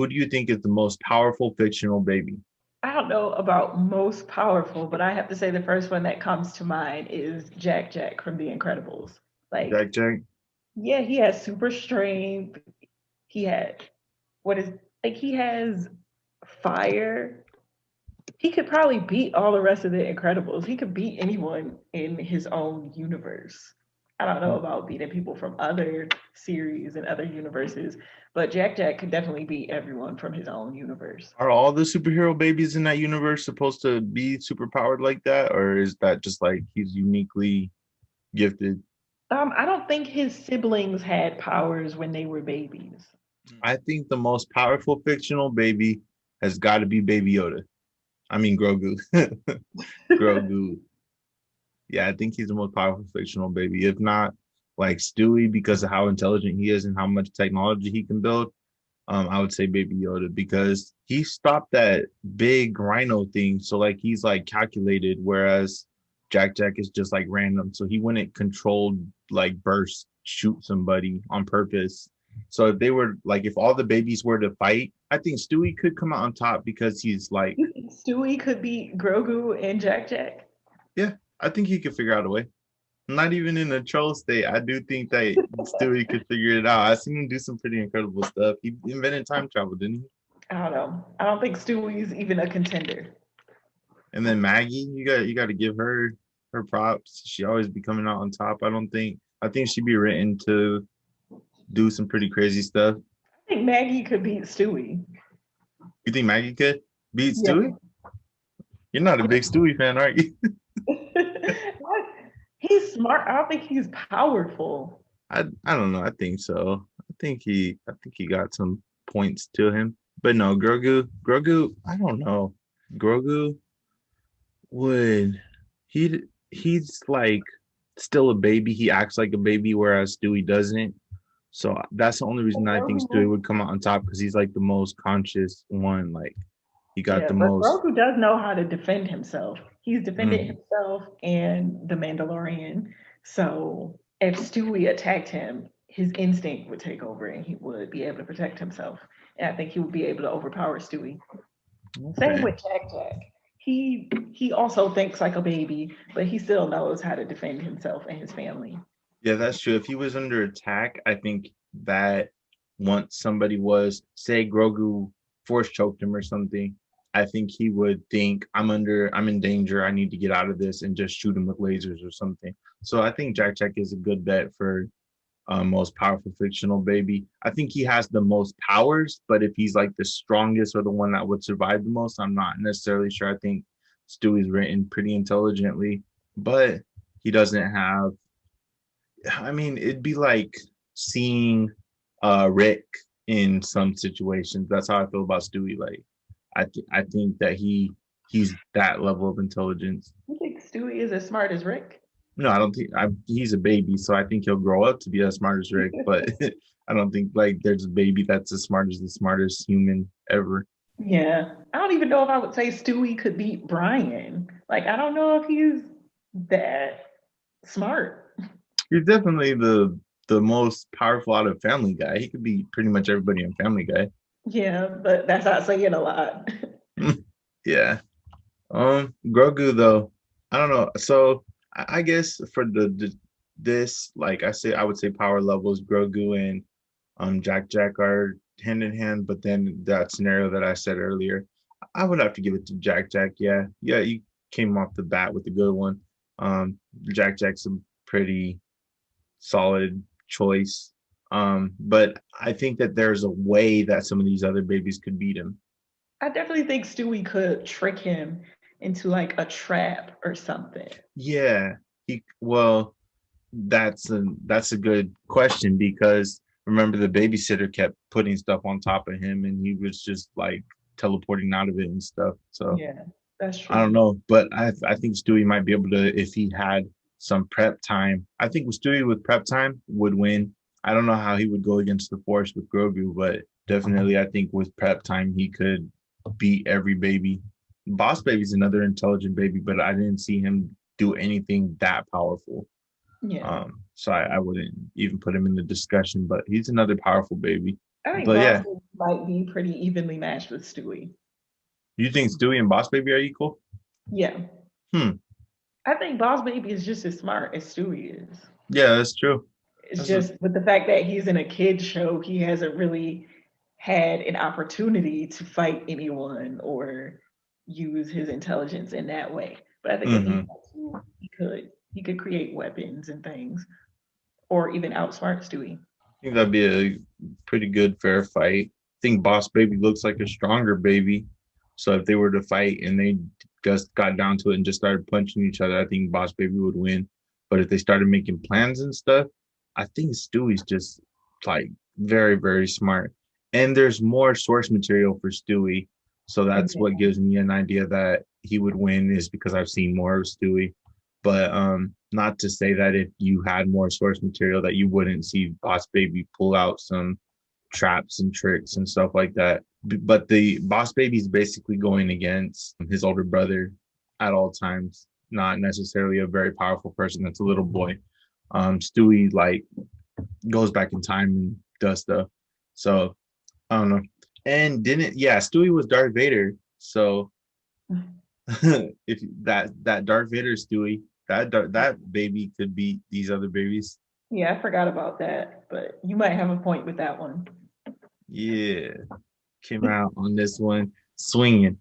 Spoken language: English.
Who do you think is the most powerful fictional baby? I don't know about most powerful, but I have to say the first one that comes to mind is Jack Jack from The Incredibles. Like, Jack Jack? yeah, he has super strength. He had what is like he has fire. He could probably beat all the rest of the Incredibles. He could beat anyone in his own universe. I don't know about beating people from other series and other universes, but Jack Jack could definitely beat everyone from his own universe. Are all the superhero babies in that universe supposed to be superpowered like that? Or is that just like he's uniquely gifted? I don't think his siblings had powers when they were babies. I think the most powerful fictional baby has got to be Baby Yoda. I mean, Grogu. Grogu. Yeah, I think he's the most powerful fictional baby. If not, like Stewie, because of how intelligent he is and how much technology he can build. I would say Baby Yoda because he stopped that big rhino thing. So like he's like calculated, whereas Jack Jack is just like random. So he wouldn't controlled like burst shoot somebody on purpose. So if they were like if all the babies were to fight, I think Stewie could come out on top because he's like, You think Stewie could beat Grogu and Jack Jack? yeah, I think he could figure out a way. Not even in a troll state. I do think that Stewie could figure it out. I've seen him do some pretty incredible stuff. He invented time travel, didn't he? I don't know. I don't think Stewie's even a contender. And then Maggie, you got to give her props. She always be coming out on top. I think she'd be written to do some pretty crazy stuff. I think Maggie could beat Stewie. You think Maggie could beat Yeah. Stewie? You're not a big Stewie fan, are you? What? He's smart. I don't think he's powerful. I don't know. I think so. I think he got some points to him. But no, Grogu, I don't know. Grogu would he's like still a baby. He acts like a baby, whereas Stewie doesn't. So that's the only reason I think Stewie Grogu, would come out on top because he's like the most conscious one. Like he got yeah, the but most. Grogu does know how to defend himself. He's defended Mm, himself and the Mandalorian. So if Stewie attacked him, his instinct would take over and he would be able to protect himself. And I think he would be able to overpower Stewie. Same okay. with Jack Jack. He also thinks like a baby, but he still knows how to defend himself and his family. Yeah, that's true. If he was under attack, I think that once somebody was, say, Grogu force choked him or something, I think he would think, I'm in danger. I need to get out of this and just shoot him with lasers or something. So I think Jack Jack is a good bet for most powerful fictional baby. I think he has the most powers, but if he's like the strongest or the one that would survive the most, I'm not necessarily sure. I think Stewie's written pretty intelligently, but he doesn't have I mean, it'd be like seeing Rick in some situations. That's how I feel about Stewie. Like, I think that he's that level of intelligence. You think Stewie is as smart as Rick? No, I don't think he's a baby, so I think he'll grow up to be as smart as Rick. But I don't think like there's a baby that's as smart as the smartest human ever. Yeah. I don't even know if I would say Stewie could beat Brian. Like, I don't know if he's that smart. He's definitely the most powerful out of Family Guy. He could be pretty much everybody in Family Guy. Yeah, but that's not saying a lot. Yeah. Grogu though, I don't know. So I guess for this, like I say, I would say power levels, Grogu and Jack Jack are hand in hand. But then that scenario that I said earlier, I would have to give it to Jack Jack. Yeah, yeah, you came off the bat with a good one. Jack Jack's a pretty solid choice. But I think that there's a way that some of these other babies could beat him. I definitely think Stewie could trick him into like a trap or something. Yeah, well, that's a good question because remember the babysitter kept putting stuff on top of him and he was just like teleporting out of it and stuff. So Yeah, that's I don't true. know, but I think Stewie might be able to if he had some prep time. I think with Stewie with prep time would win. I don't know how he would go against the Force with Grogu, but definitely I think with prep time he could beat every baby. Boss Baby's another intelligent baby, but I didn't see him do anything that powerful. Yeah. So I wouldn't even put him in the discussion, but he's another powerful baby. I think But Boss yeah, Baby might be pretty evenly matched with Stewie. you think Stewie and Boss Baby are equal? Yeah. Hmm. I think Boss Baby is just as smart as Stewie is. Yeah, that's true. It's That's a, just with the fact that he's in a kid show, he hasn't really had an opportunity to fight anyone or use his intelligence in that way. But I think if he mm-hmm. had to, he could. He could create weapons and things, or even outsmart Stewie. I think that'd be a pretty good fair fight. I think Boss Baby looks like a stronger baby. So if they were to fight and they just got down to it and just started punching each other, I think Boss Baby would win. But if they started making plans and stuff, I think Stewie's just like very, very smart. And there's more source material for Stewie. So that's what Yeah. gives me an idea that he would win is because I've seen more of Stewie. But not to say that if you had more source material that you wouldn't see Boss Baby pull out some traps and tricks and stuff like that. But the Boss Baby's basically going against his older brother at all times, not necessarily a very powerful person that's a little boy. Stewie like goes back in time and does stuff. So I don't know. And didn't Stewie was Darth Vader. So if that Darth Vader Stewie, that baby could beat these other babies. Yeah, I forgot about that, but you might have a point with that one. Yeah, came out on this one swinging.